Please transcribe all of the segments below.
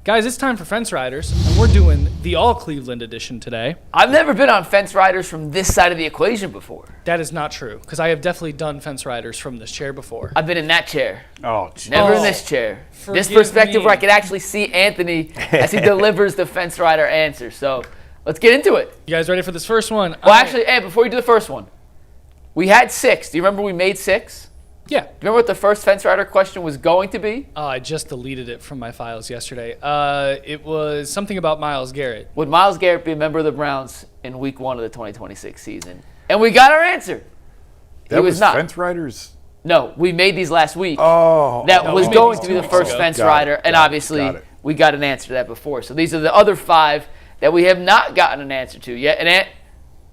Guys, it's time for Fence Riders, and we're doing the all-Cleveland edition today. I've never been on Fence Riders from this side of the equation before. That is not true, because I have definitely done Fence Riders from this chair before. I've been in that chair. Oh, geez. Never in this chair. This perspective where I can actually see Anthony as he delivers the Fence Rider answer. So let's get into it. You guys ready for this first one? Well, actually, hey, before you do the first one, we had 6. Do you remember we made 6? Yeah. Do you remember what the first Fence Rider question was going to be? I just deleted it from my files yesterday. It was something about Myles Garrett. Would Myles Garrett be a member of the Browns in Week 1 of the 2026 season? And we got our answer. That was not. Fence Riders? No, we made these last week. Oh. That was we going made to these be the 2 first weeks ago. Fence Got it. Rider, and Got obviously it. we got an answer to that before. So these are the other 5 that we have not gotten an answer to yet. And Ant,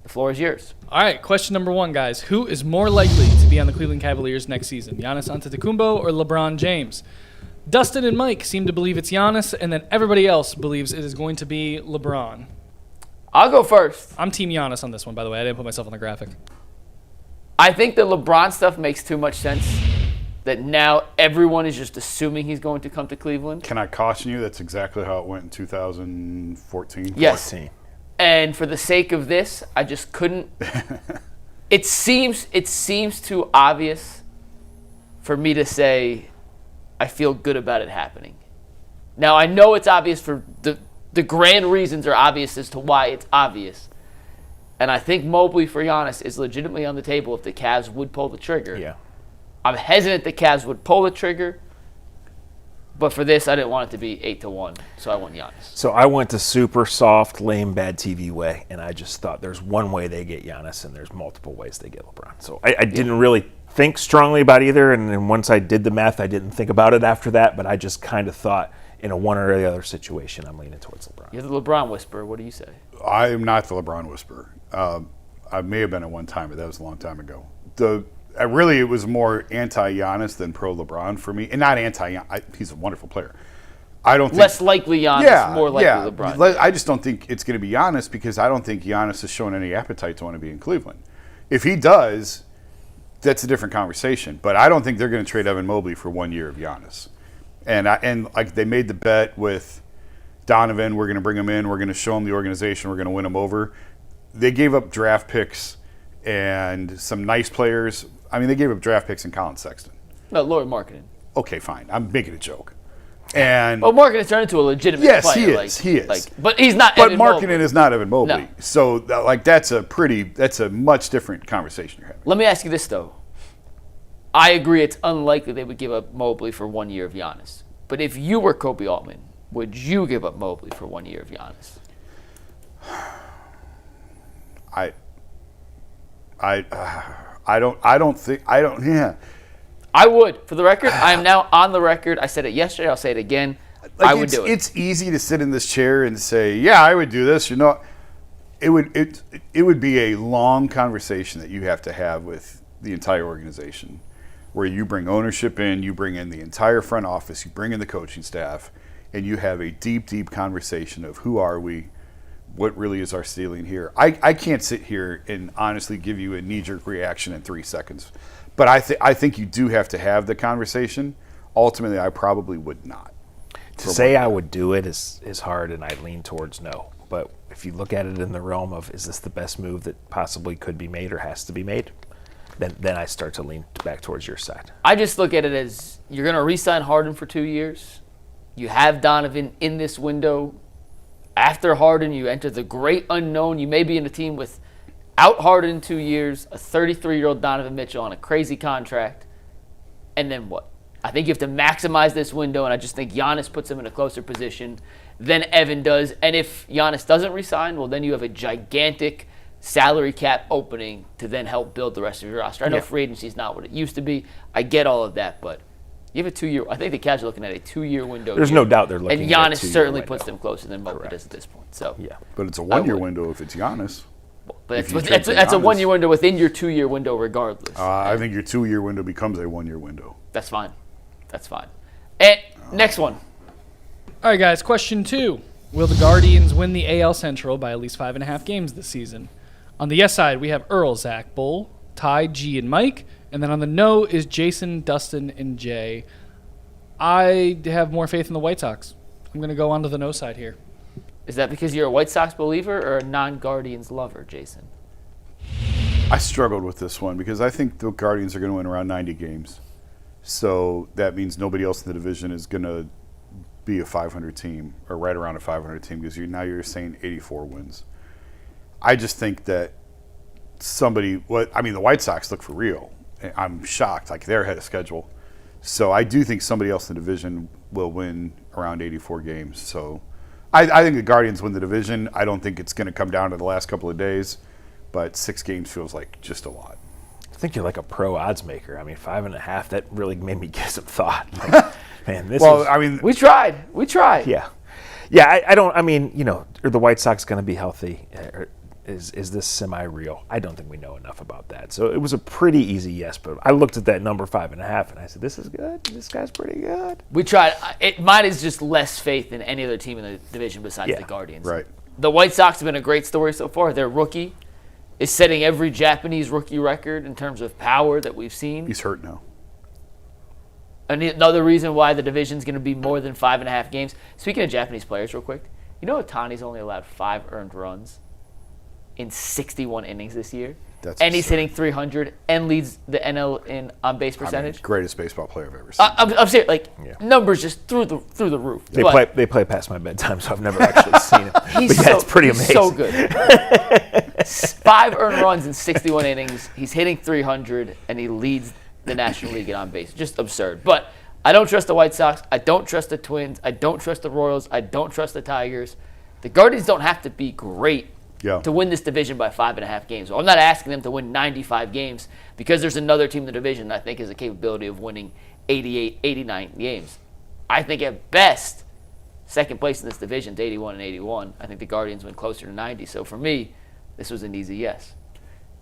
the floor is yours. All right, question number 1, guys. Who is more likely to be on the Cleveland Cavaliers next season, Giannis Antetokounmpo or LeBron James? Dustin and Mike seem to believe it's Giannis, and then everybody else believes it is going to be LeBron. I'll go first. I'm Team Giannis on this one, by the way. I didn't put myself on the graphic. I think the LeBron stuff makes too much sense that now everyone is just assuming he's going to come to Cleveland. Can I caution you? That's exactly how it went in 2014. Yes. 14. And for the sake of this, I just couldn't. It seems too obvious for me to say I feel good about it happening. Now, I know it's obvious for the grand reasons are obvious as to why it's obvious. And I think Mobley for Giannis is legitimately on the table if the Cavs would pull the trigger. Yeah. I'm hesitant the Cavs would pull the trigger. But for this, I didn't want it to be 8-1, so I went Giannis. So I went the super soft, lame, bad TV way, and I just thought there's one way they get Giannis, and there's multiple ways they get LeBron. So I didn't really think strongly about either, and then once I did the math, I didn't think about it after that, but I just kind of thought in a one or the other situation, I'm leaning towards LeBron. You're the LeBron whisperer. What do you say? I am not the LeBron whisperer. I may have been at one time, but that was a long time ago. It was more anti-Giannis than pro-LeBron for me. And not anti-Giannis. He's a wonderful player. I don't think... Less likely Giannis, more likely LeBron. I just don't think it's going to be Giannis because I don't think Giannis has shown any appetite to want to be in Cleveland. If he does, that's a different conversation. But I don't think they're going to trade Evan Mobley for 1 year of Giannis. And like they made the bet with Donovan, we're going to bring him in, we're going to show him the organization, we're going to win him over. They gave up draft picks and some nice players. I mean, they gave up draft picks in Colin Sexton. No, Lord Marketing. Okay, fine. I'm making a joke. And well, Marketing has turned into a legitimate yes, player. he is. But he's not But Evan Marketing Mobley. is not Evan Mobley. No. So, that's a much different conversation you're having. Let me ask you this, though. I agree it's unlikely they would give up Mobley for 1 year of Giannis. But if you were Kobe Altman, would you give up Mobley for 1 year of Giannis? Yeah. I would. For the record, I am now on the record. I said it yesterday. I'll say it again. I would do it. It's easy to sit in this chair and say, yeah, I would do this. You know, it would be a long conversation that you have to have with the entire organization where you bring ownership in, you bring in the entire front office, you bring in the coaching staff, and you have a deep, deep conversation of who are we, what really is our ceiling here. I can't sit here and honestly give you a knee-jerk reaction in 3 seconds. But I think you do have to have the conversation. Ultimately, I probably would not. To say I would do it is hard, and I lean towards no. But if you look at it in the realm of is this the best move that possibly could be made or has to be made, then I start to lean back towards your side. I just look at it as you're going to re-sign Harden for 2 years. You have Donovan in this window. After Harden, you enter the great unknown. You may be in a team without Harden in 2 years, a 33-year-old Donovan Mitchell on a crazy contract, and then what? I think you have to maximize this window, and I just think Giannis puts him in a closer position than Evan does. And if Giannis doesn't resign, well, then you have a gigantic salary cap opening to then help build the rest of your roster. I know free agency is not what it used to be. I get all of that, but you have a 2 year. I think the Cavs are looking at a 2 year window. There's no doubt they're looking. And at a Giannis 2 year certainly window. puts them closer than Mobley does at this point. So yeah, But it's a 1 year window if it's Giannis. But that's a 1 year window within your 2 year window, regardless. I think your 2 year window becomes a 1 year window. That's fine. That's fine. And next one. All right, guys, question 2. Will the Guardians win the AL Central by at least 5.5 games this season? On the yes side, we have Earl, Zach, Bull, Ty, G, and Mike. And then on the no is Jason, Dustin, and Jay. I have more faith in the White Sox. I'm going to go on to the no side here. Is that because you're a White Sox believer or a non-Guardians lover, Jason? I struggled with this one because I think the Guardians are going to win around 90 games. So that means nobody else in the division is going to be a 500 team or right around a 500 team because now you're saying 84 wins. I just think that the White Sox look for real. I'm shocked. Like, they're ahead of schedule. So I do think somebody else in the division will win around 84 games. So I think the Guardians win the division. I don't think it's going to come down to the last couple of days, but 6 games feels like just a lot. I think you're like a pro odds maker. I mean, 5.5, that really made me give some thought. Like, man, we tried. Yeah. Yeah, are the White Sox going to be healthy? Is this semi-real? I don't think we know enough about that. So it was a pretty easy yes, but I looked at that number 5.5 and I said, this is good. This guy's pretty good. We tried. Mine is just less faith than any other team in the division besides the Guardians. Right. The White Sox have been a great story so far. Their rookie is setting every Japanese rookie record in terms of power that we've seen. He's hurt now. Another reason why the division's going to be more than 5.5 games. Speaking of Japanese players real quick, you know Otani's only allowed 5 earned runs in 61 innings this year? He's hitting 300 and leads the NL in on-base percentage. Greatest baseball player I've ever seen. I'm serious. Numbers just through the roof. They play past my bedtime, so I've never actually seen him. It's pretty amazing. He's so good. 5 earned runs in 61 innings. He's hitting 300, and he leads the National League in on-base. Just absurd. But I don't trust the White Sox. I don't trust the Twins. I don't trust the Royals. I don't trust the Tigers. The Guardians don't have to be great to win this division by 5.5 games. So I'm not asking them to win 95 games because there's another team in the division that I think has a capability of winning 88, 89 games. I think at best, second place in this division is 81 and 81. I think the Guardians win closer to 90. So for me, this was an easy yes.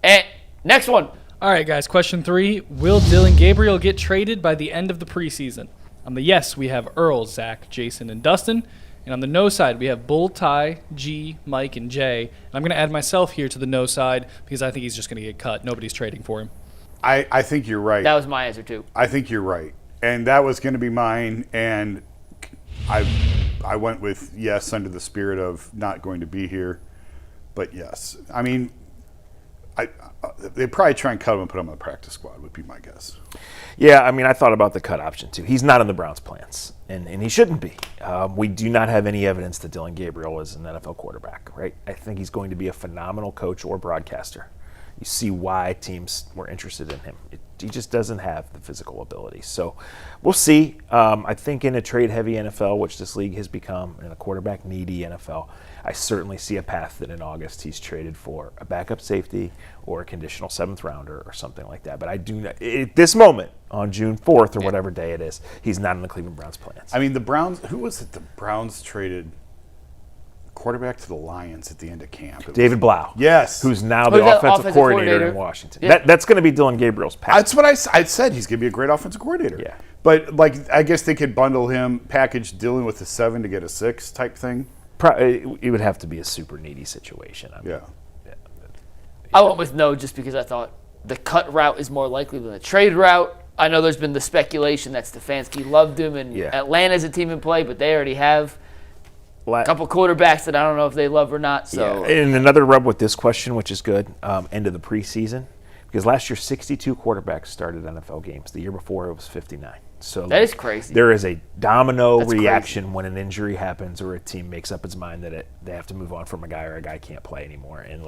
And next one. All right, guys, question 3. Will Dillon Gabriel get traded by the end of the preseason? On the yes, we have Earl, Zach, Jason, and Dustin. And on the no side, we have Bull, Ty, G, Mike, and Jay. And I'm going to add myself here to the no side because I think he's just going to get cut. Nobody's trading for him. I think you're right. That was my answer, too. I think you're right. And that was going to be mine. And I went with yes under the spirit of not going to be here. But yes. I mean, they'd probably try and cut him and put him on the practice squad would be my guess. Yeah, I mean, I thought about the cut option, too. He's not in the Browns' plans, and he shouldn't be. We do not have any evidence that Dillon Gabriel is an NFL quarterback, right? I think he's going to be a phenomenal coach or broadcaster. You see why teams were interested in him. He just doesn't have the physical ability. So we'll see. I think in a trade-heavy NFL, which this league has become, in a quarterback-needy NFL, I certainly see a path that in August he's traded for a backup safety or a conditional 7th rounder or something like that. But I do not, at this moment, on June 4th or whatever day it is, he's not in the Cleveland Browns' plans. I mean, the Browns, who was it the Browns traded quarterback to the Lions at the end of camp? David Blau. Yes. Who's now the offensive coordinator in Washington. Yeah. That's going to be Dillon Gabriel's path. That's what I said. He's going to be a great offensive coordinator. Yeah. But, I guess they could bundle him, package Dillon with a 7 to get a 6 type thing. It would have to be a super needy situation. I mean, yeah. I went with no just because I thought the cut route is more likely than the trade route. I know there's been the speculation that Stefanski loved him and Atlanta's a team in play, but they already have a couple quarterbacks that I don't know if they love or not. So, and another rub with this question, which is good, end of the preseason, because last year 62 quarterbacks started NFL games. The year before it was 59. So that is crazy. There is a domino reaction when an injury happens or a team makes up its mind that they have to move on from a guy or a guy can't play anymore. And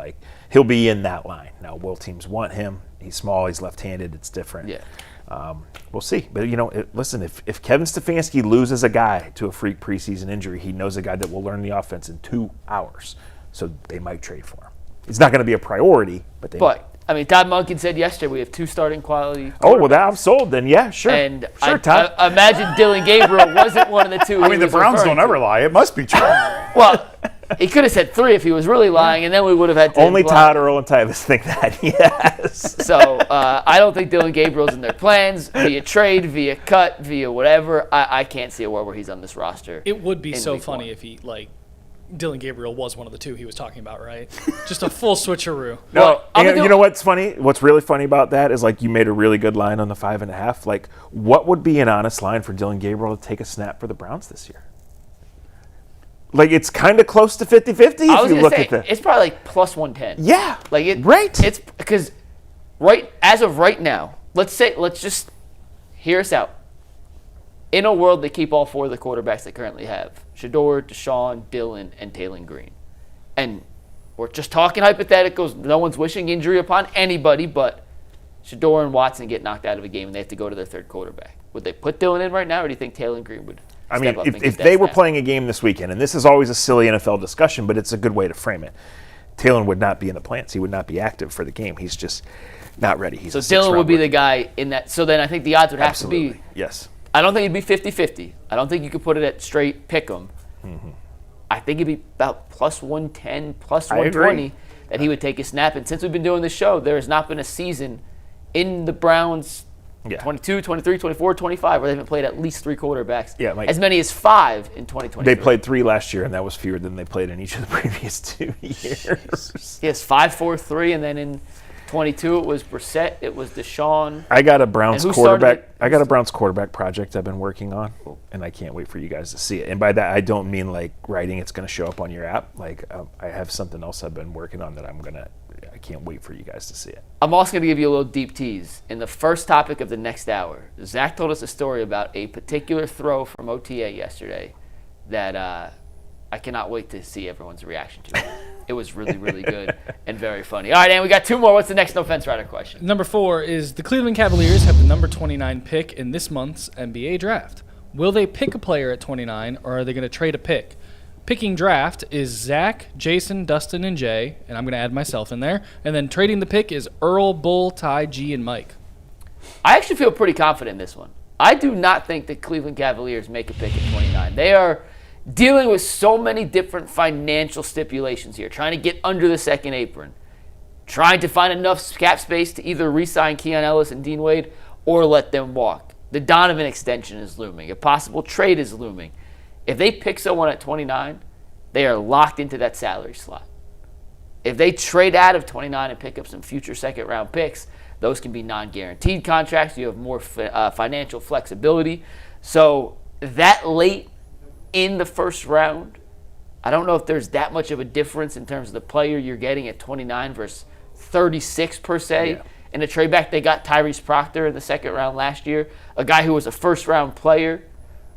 he'll be in that line. Now, will teams want him? He's small. He's left-handed. It's different. Yeah. We'll see. But, listen, if Kevin Stefanski loses a guy to a freak preseason injury, he knows a guy that will learn the offense in 2 hours. So they might trade for him. It's not going to be a priority, but they might. I mean, Todd Monken said yesterday we have 2 starting quality. Oh, well, I'm sold then. Yeah, sure. And sure, Todd. I imagine Dillon Gabriel wasn't one of the 2. I mean, the Browns don't ever lie. It must be true. Well, he could have said 3 if he was really lying, and then we would have had to only Todd, Earl, and Tyvis think that. Yes. So I don't think Dillon Gabriel's in their plans via trade, via cut, via whatever. I can't see a world where he's on this roster. It would be so funny if he Dillon Gabriel was one of the 2 he was talking about, right? Just a full switcheroo. No, you know what's funny? What's really funny about that is you made a really good line on the 5.5. What would be an honest line for Dillon Gabriel to take a snap for the Browns this year? Like, it's kind of close to 50-50 I if was you going to look say, at the... it's probably like plus 110. Yeah, Like right. It's because as of right now, let's just hear us out. In a world they keep all 4 of the quarterbacks they currently have, Shedeur, Deshaun, Dillon, and Taylon Green. And we're just talking hypotheticals. No one's wishing injury upon anybody, but Shedeur and Watson get knocked out of a game and they have to go to their third quarterback. Would they put Dillon in right now, or do you think Taylon Green would I step mean, up and if get that they were snap? playing a game this weekend, and this is always a silly NFL discussion, but it's a good way to frame it, Taylor would not be in the plants. He would not be active for the game. He's just not ready. He's So a Dillon would be sixth-round the guy in that. So then I think the odds would have Absolutely. to be. Yes. I don't think it'd be 50-50. I don't think you could put it at straight pick 'em. Mm-hmm. I think it'd be about plus 110, plus I agree. 120 that he would take a snap. And since we've been doing this show, there has not been a season in the Browns Yeah. 22, 23, 24, 25 where they haven't played at least 3 quarterbacks. Yeah, Mike. as many as 5 in 2023. They played 3 last year, and that was fewer than they played in each of the previous 2 years. Yes, 5, 4, 3, and then in 22 it was Brissett, it was Deshaun. I got a Browns And who started quarterback. it? I got a Browns quarterback project I've been working on, and I can't wait for you guys to see it. And by that, I don't mean like writing. It's going to show up on your app. Like I have something else I've been working on that I can't wait for you guys to see it. I'm also going to give you a little deep tease. In the first topic of the next hour, Zach told us a story about a particular throw from OTA yesterday that I cannot wait to see everyone's reaction to. It was really, really good and very funny. All right, and we got 2 more. What's the next No Fence Rider question? Number 4 is the Cleveland Cavaliers have the number 29 pick in this month's NBA draft. Will they pick a player at 29, or are they going to trade a pick? Picking draft is Zach, Jason, Dustin, and Jay, and I'm going to add myself in there. And then trading the pick is Earl, Bull, Ty, G, and Mike. I actually feel pretty confident in this one. I do not think the Cleveland Cavaliers make a pick at 29. They are dealing with so many different financial stipulations here, trying to get under the second apron, trying to find enough cap space to either re-sign Keon Ellis and Dean Wade or let them walk. The Donovan extension is looming. A possible trade is looming. If they pick someone at 29, they are locked into that salary slot. If they trade out of 29 and pick up some future second-round picks, those can be non-guaranteed contracts. You have more financial flexibility. So that late in the first round, I don't know if there's that much of a difference in terms of the player you're getting at 29 versus 36 per se. Yeah. In the trade back, they got Tyrese Proctor in the second round last year, a guy who was a first-round player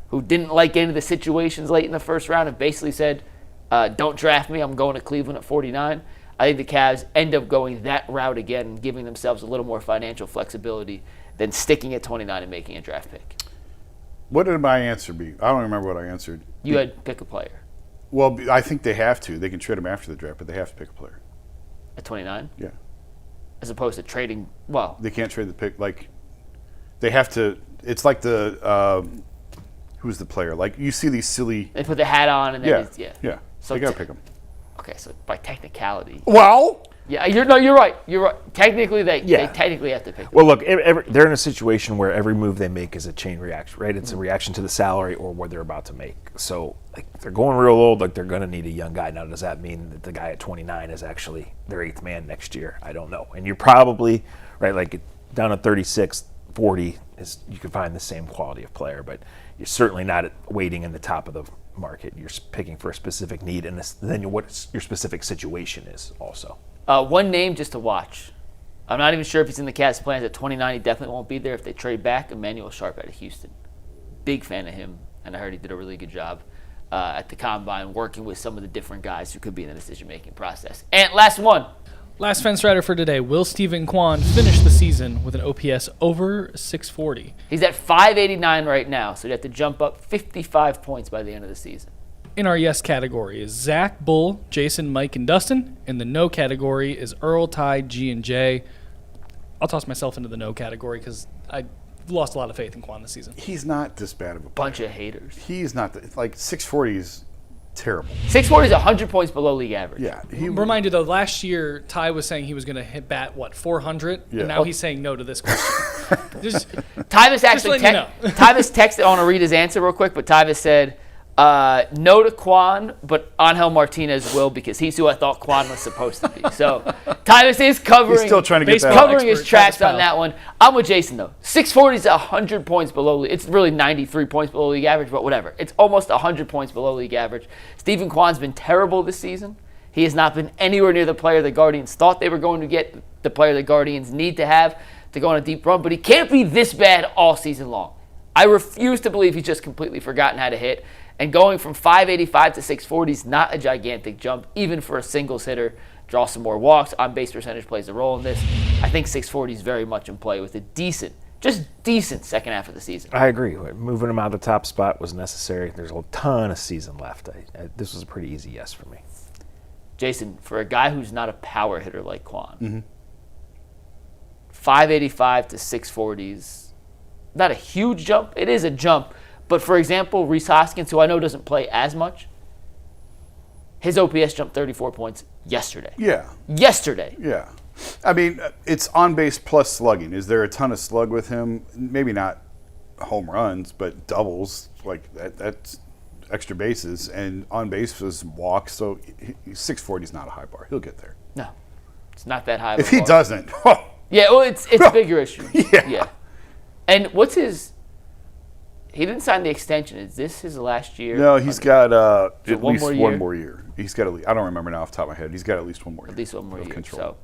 who didn't like any of the situations late in the first round and basically said, don't draft me, I'm going to Cleveland at 49. I think the Cavs end up going that route again and giving themselves a little more financial flexibility than sticking at 29 and making a draft pick. What did my answer be? I don't remember what I answered. You had pick a player. Well, I think they have to. They can trade him after the draft, but they have to pick a player. At 29? Yeah. As opposed to trading, well, They can't trade the pick. Like, they have to. It's like the who's the player? Like, you see these silly. they put the hat on and then Yeah. it's, yeah. Yeah. So They got to pick him. Okay, so by technicality. Well. Yeah, you're right. You're right. Technically, they Yeah. technically have to pick. Well, look, they're in a situation where every move they make is a chain reaction, right? It's a reaction to the salary or what they're about to make. So, like, if they're going real old, like, they're going to need a young guy. Now, does that mean that the guy at 29 is actually their 8th man next year? I don't know. And you're probably, right, like, down at 36, 40, you can find the same quality of player, but you're certainly not waiting in the top of the market. You're picking for a specific need, and then what your specific situation is also. One name just to watch. I'm not even sure if he's in the Cavs' plans at 29. He definitely won't be there if they trade back. Emmanuel Sharp out of Houston. Big fan of him, and I heard he did a really good job at the Combine working with some of the different guys who could be in the decision-making process. And last one. Last fence rider for today. Will Stephen Kwan finish the season with an OPS over 640? He's at 589 right now, so you have to jump up 55 points by the end of the season. In our yes category is Zach, Bull, Jason, Mike, and Dustin. In the no category is Earl, Ty, G, and J. I'll toss myself into the no category because I lost a lot of faith in Kwan this season. He's not this bad of a player. Bunch of haters. He's not. Like, 640 is terrible. 640 is 100 points below league average. Yeah. Remind you, though, last year, Ty was saying he was going to hit bat, 400? Yeah. And now he's saying no to this question. Tyvus actually letting you know. Tyvus texted, I want to read his answer real quick, but Tyvus said, No to Quan, but Angel Martinez will because he's who I thought Quan was supposed to be. So Tyvus is covering. He's still trying to get that. Covering his tracks Tyvus on that one. I'm with Jason though. 640 is 100 points below. It's really 93 points below league average, but whatever. It's almost 100 points below league average. Stephen Kwan's been terrible this season. He has not been anywhere near the player the Guardians thought they were going to get. The player the Guardians need to have to go on a deep run, but he can't be this bad all season long. I refuse to believe he's just completely forgotten how to hit. And going from 585 to 640 is not a gigantic jump, even for a singles hitter. Draw some more walks. On-base percentage plays a role in this. I think 640 is very much in play with a decent second half of the season. I agree. Moving him out of the top spot was necessary. There's a ton of season left. This was a pretty easy yes for me. Jason, for a guy who's not a power hitter like Quan, 585 to 640 is not a huge jump. It is a jump. But, for example, Rhys Hoskins, who I know doesn't play as much, his OPS jumped 34 points yesterday. Yeah. Yesterday. Yeah. I mean, it's on base plus slugging. Is there a ton of slug with him? Maybe not home runs, but doubles. Like, that's extra bases. And on base was walks. So 640 is not a high bar. He'll get there. No. It's not that high of If a he bar. doesn't. Yeah, well, it's a bigger issue. Yeah. And what's his... He didn't sign the extension. Is this his last year? No, he's got at one least more year? one more year. He's got I don't remember now off the top of my head. He's got at least one more year. At least one more of year. control. So